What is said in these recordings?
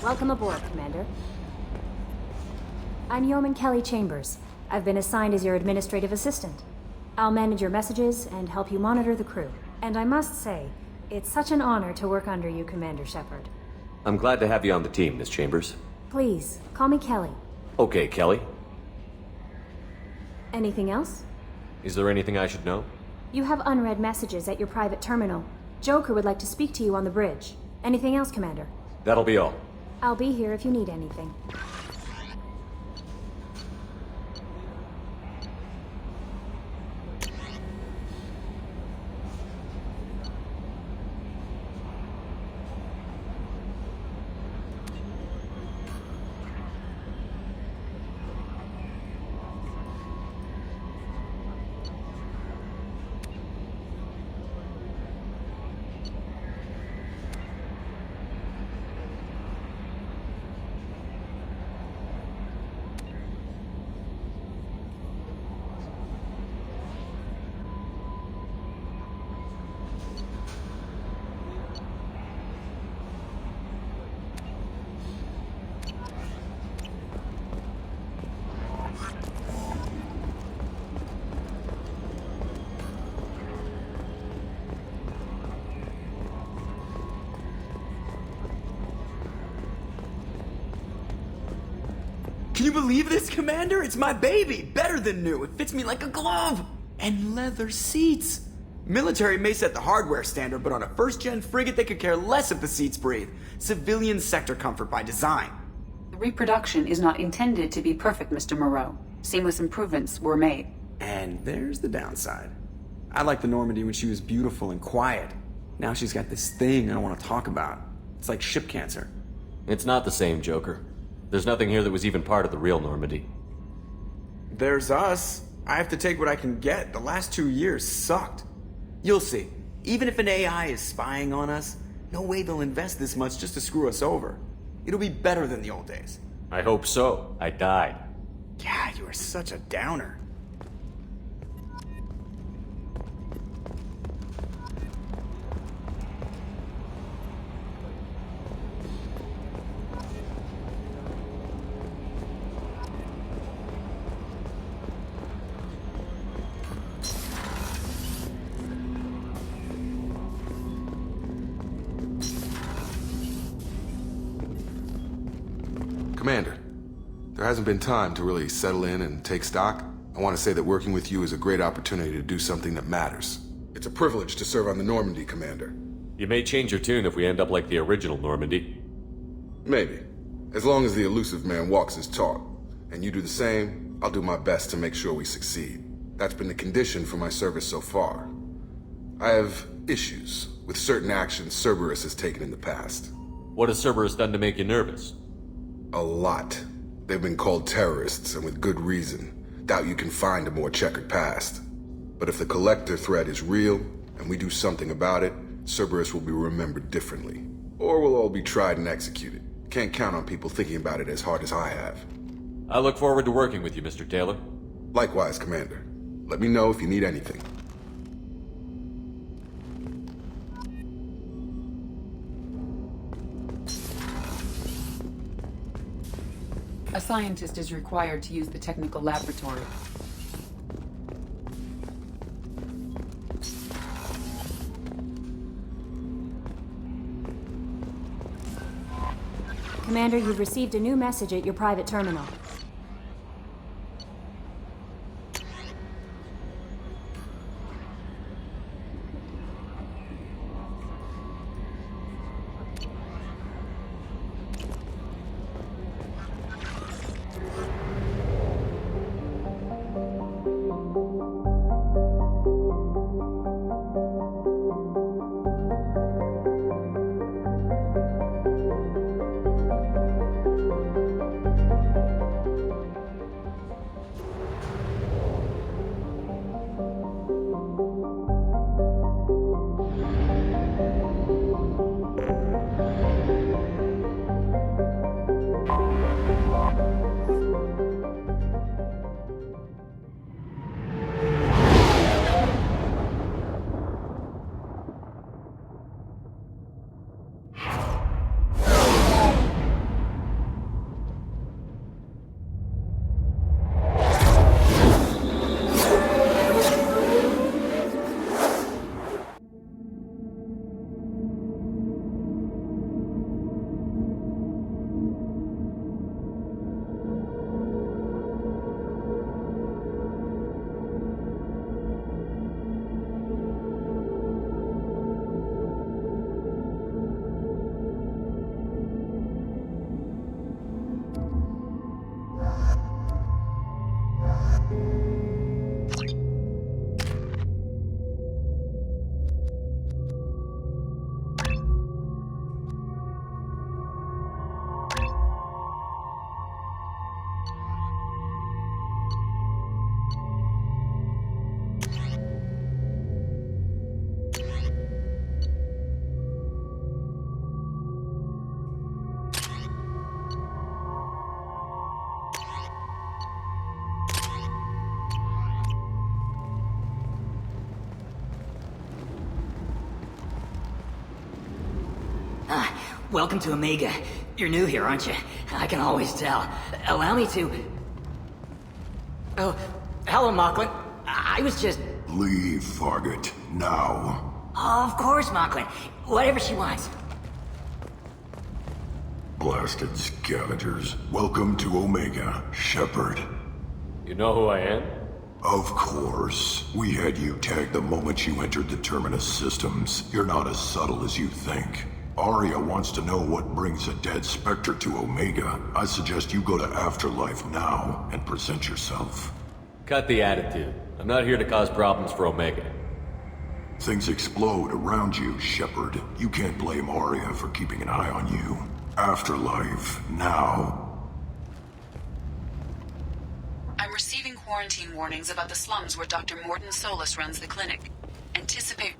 Welcome aboard, Commander. I'm Yeoman Kelly Chambers. I've been assigned as your administrative assistant. I'll manage your messages and help you monitor the crew. And I must say, it's such an honor to work under you, Commander Shepard. I'm glad to have you on the team, Miss Chambers. Please, call me Kelly. Okay, Kelly. Anything else? Is there anything I should know? You have unread messages at your private terminal. Joker would like to speak to you on the bridge. Anything else, Commander? That'll be all. I'll be here if you need anything. Can you believe this, Commander? It's my baby! Better than new. It fits me like a glove! And leather seats! Military may set the hardware standard, but on a first-gen frigate, they could care less if the seats breathe. Civilian sector comfort by design. The reproduction is not intended to be perfect, Mr. Moreau. Seamless improvements were made. And there's the downside. I liked the Normandy when she was beautiful and quiet. Now she's got this thing I don't want to talk about. It's like ship cancer. It's not the same, Joker. There's nothing here that was even part of the real Normandy. There's us. I have to take what I can get. The last 2 years sucked. You'll see. Even if an AI is spying on us, no way they'll invest this much just to screw us over. It'll be better than the old days. I hope so. I died. Yeah, you are such a downer. Commander, there hasn't been time to really settle in and take stock. I want to say that working with you is a great opportunity to do something that matters. It's a privilege to serve on the Normandy, Commander. You may change your tune if we end up like the original Normandy. Maybe. As long as the elusive man walks his talk, and you do the same, I'll do my best to make sure we succeed. That's been the condition for my service so far. I have issues with certain actions Cerberus has taken in the past. What has Cerberus done to make you nervous? A lot. They've been called terrorists, and with good reason. Doubt you can find a more checkered past. But if the Collector threat is real, and we do something about it, Cerberus will be remembered differently. Or we'll all be tried and executed. Can't count on people thinking about it as hard as I have. I look forward to working with you, Mr. Taylor. Likewise, Commander. Let me know if you need anything. A scientist is required to use the technical laboratory. Commander, you've received a new message at your private terminal. Welcome to Omega. You're new here, aren't you? I can always tell. Allow me to... Oh, hello, Mocklin. I was just... Leave, Fargate. Now. Of course, Mocklin. Whatever she wants. Blasted scavengers. Welcome to Omega, Shepard. You know who I am? Of course. We had you tagged the moment you entered the Terminus systems. You're not as subtle as you think. Aria wants to know what brings a dead Spectre to Omega. I suggest you go to Afterlife now and present yourself. Cut the attitude. I'm not here to cause problems for Omega. Things explode around you, Shepard. You can't blame Aria for keeping an eye on you. Afterlife, now. I'm receiving quarantine warnings about the slums where Dr. Morton Solus runs the clinic. Anticipate...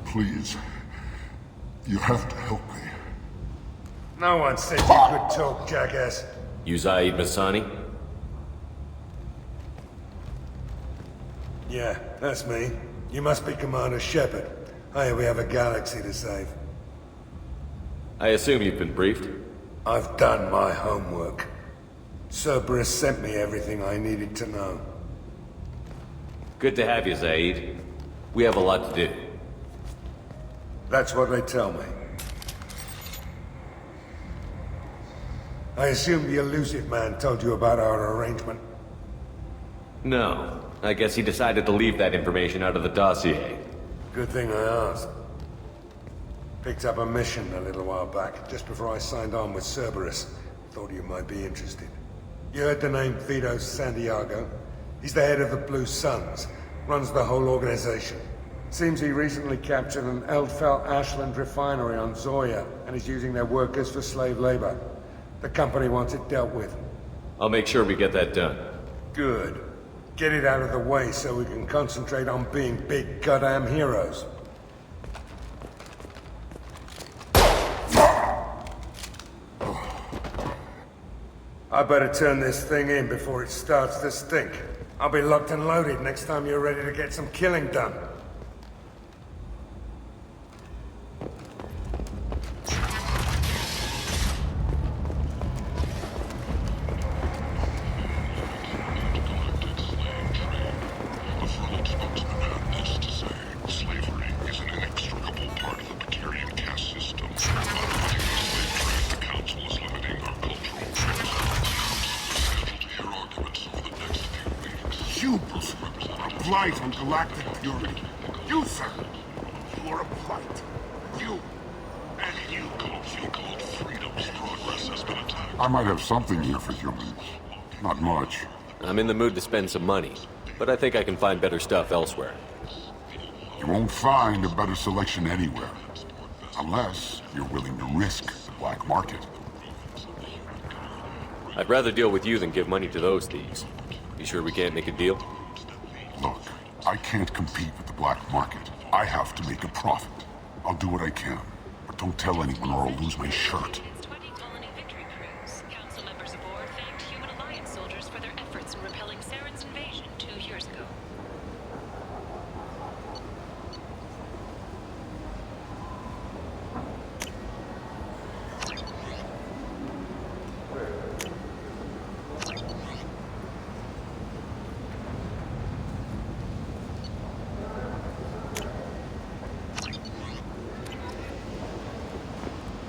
Please. You have to help me. No one said you could talk, jackass. You Zaeed Masani? Yeah, that's me. You must be Commander Shepard. Hey, we have a galaxy to save. I assume you've been briefed? I've done my homework. Cerberus sent me everything I needed to know. Good to have you, Zaeed. We have a lot to do. That's what they tell me. I assume the elusive man told you about our arrangement. No. I guess he decided to leave that information out of the dossier. Good thing I asked. Picked up a mission a little while back, just before I signed on with Cerberus. Thought you might be interested. You heard the name Vito Santiago? He's the head of the Blue Suns, runs the whole organization. Seems he recently captured an Eldfell Ashland refinery on Zoya, and is using their workers for slave labor. The company wants it dealt with. I'll make sure we get that done. Good. Get it out of the way so we can concentrate on being big goddamn heroes. I better turn this thing in before it starts to stink. I'll be locked and loaded next time you're ready to get some killing done. Blight on galactic purity. You, sir. You are a blight. You. And you. So-called freedom's progress has been attacked. I might have something here for humans. Not much. I'm in the mood to spend some money, but I think I can find better stuff elsewhere. You won't find a better selection anywhere. Unless you're willing to risk the black market. I'd rather deal with you than give money to those thieves. You sure we can't make a deal? Look, I can't compete with the black market. I have to make a profit. I'll do what I can, but don't tell anyone or I'll lose my shirt. 20 colony victory crews. Council members aboard thanked Human Alliance soldiers for their efforts in repelling Saren's invasion 2 years ago.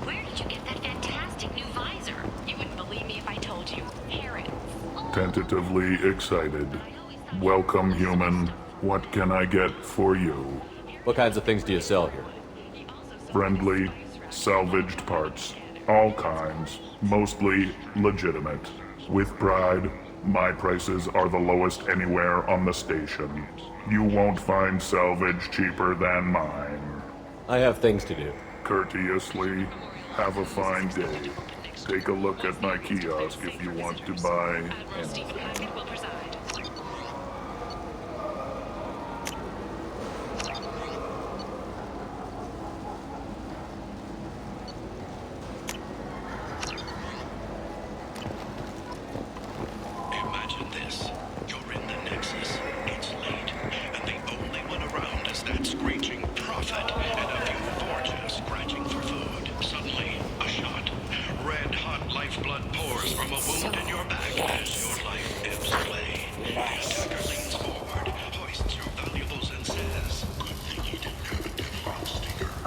Where did you get that fantastic new visor? You wouldn't believe me if I told you. Parrots. Tentatively excited. Welcome, human. What can I get for you? What kinds of things do you sell here? Friendly, salvaged parts. All kinds. Mostly legitimate. With pride, my prices are the lowest anywhere on the station. You won't find salvage cheaper than mine. I have things to do. Courteously, have a fine day. Take a look at my kiosk if you want to buy Admiral Stephen anything. Hackett will preside. Imagine this. You're in the Nexus. It's late.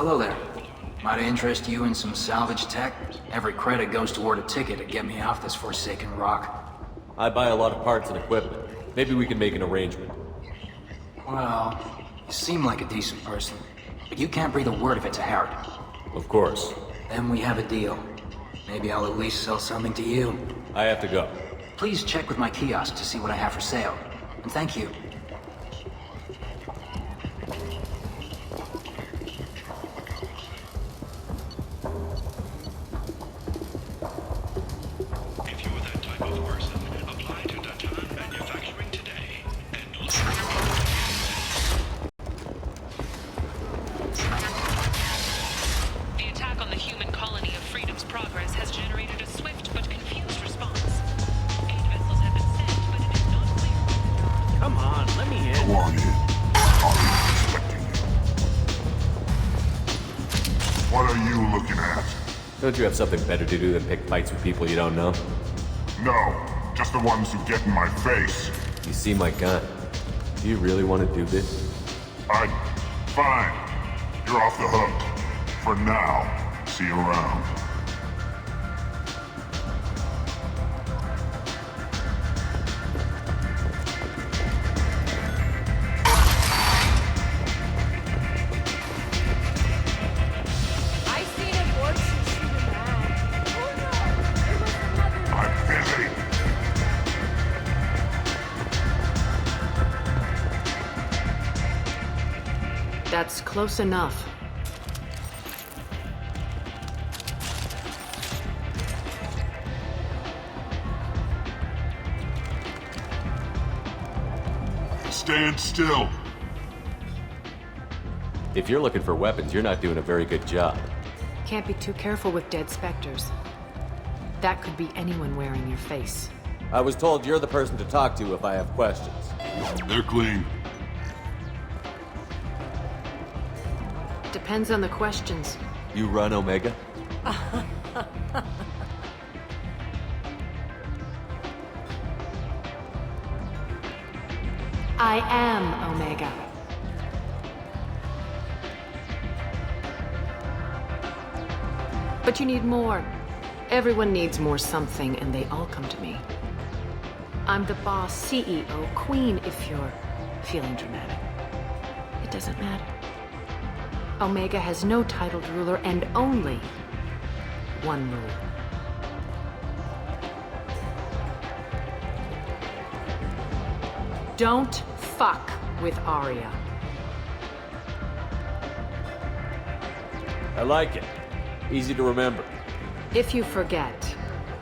Hello there. Might I interest you in some salvage tech? Every credit goes toward a ticket to get me off this forsaken rock. I buy a lot of parts and equipment. Maybe we can make an arrangement. Well, you seem like a decent person, but you can't breathe a word of it to Harry. Of course. Then we have a deal. Maybe I'll at least sell something to you. I have to go. Please check with my kiosk to see what I have for sale. And thank you. If you're that type of person, apply to Datan Manufacturing today and look for The attack on the human colony of Freedom's Progress has generated a swift but confused response. 8 vessels have been sent, but it is not clear. Come on, let me in. Go on in. Aria's expecting you. What are you looking at? Don't you have something better to do than pick fights with people you don't know? No, just the ones who get in my face. You see my gun. Do you really want to do this? Fine. You're off the hook. For now. See you around. I seen him once and shoot him out. Oh no! There was another. I'm busy. That's close enough. Stand still. If you're looking for weapons, you're not doing a very good job. Can't be too careful with dead specters. That could be anyone wearing your face. I was told you're the person to talk to if I have questions. They're clean. Depends on the questions. You run Omega? I am Omega. But you need more. Everyone needs more something, and they all come to me. I'm the boss, CEO, queen, if you're feeling dramatic. It doesn't matter. Omega has no titled ruler and only one rule. Don't fuck with Aria. I like it. Easy to remember. If you forget,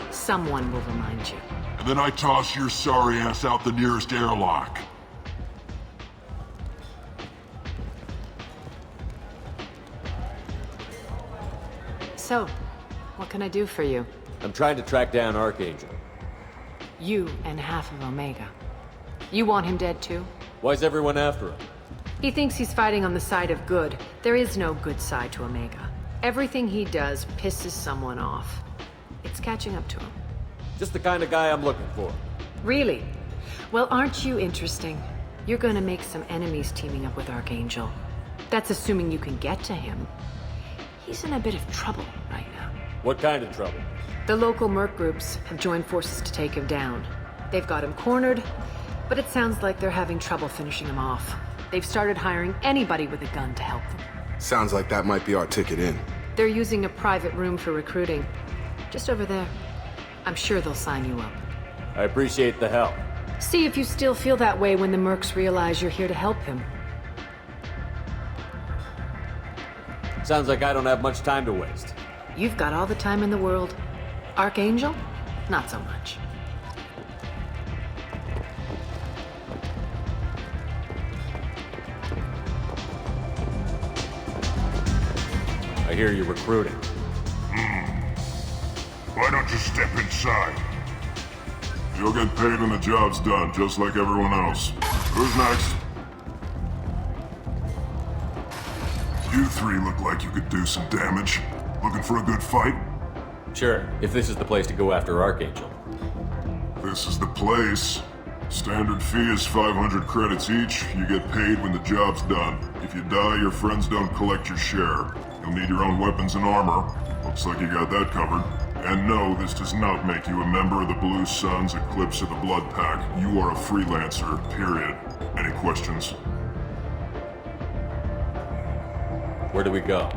someone will remind you. And then I toss your sorry ass out the nearest airlock. So, what can I do for you? I'm trying to track down Archangel. You and half of Omega. You want him dead too? Why's everyone after him? He thinks he's fighting on the side of good. There is no good side to Omega. Everything he does pisses someone off. It's catching up to him. Just the kind of guy I'm looking for. Really? Well, aren't you interesting? You're gonna make some enemies teaming up with Archangel. That's assuming you can get to him. He's in a bit of trouble right now. What kind of trouble? The local merc groups have joined forces to take him down. They've got him cornered, but it sounds like they're having trouble finishing him off. They've started hiring anybody with a gun to help them. Sounds like that might be our ticket in. They're using a private room for recruiting. Just over there. I'm sure they'll sign you up. I appreciate the help. See if you still feel that way when the mercs realize you're here to help him. Sounds like I don't have much time to waste. You've got all the time in the world. Archangel? Not so much. I hear you're recruiting. Why don't you step inside? You'll get paid when the job's done, just like everyone else. Who's next? You three look like you could do some damage. Looking for a good fight? Sure, if this is the place to go after Archangel. This is the place. Standard fee is 500 credits each. You get paid when the job's done. If you die, your friends don't collect your share. You'll need your own weapons and armor. Looks like you got that covered. And no, this does not make you a member of the Blue Suns, Eclipse, or the Blood Pack. You are a freelancer, period. Any questions? Where do we go?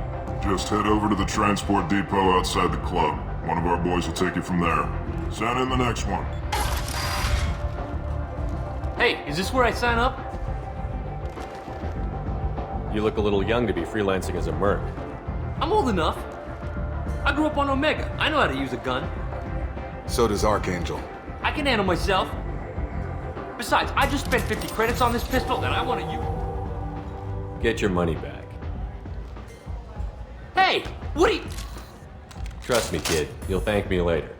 Just head over to the transport depot outside the club. One of our boys will take you from there. Send in the next one. Hey, is this where I sign up? You look a little young to be freelancing as a merc. I'm old enough. I grew up on Omega. I know how to use a gun. So does Archangel. I can handle myself. Besides, I just spent 50 credits on this pistol and I want to use. Get your money back. Hey, what are you... Trust me, kid. You'll thank me later.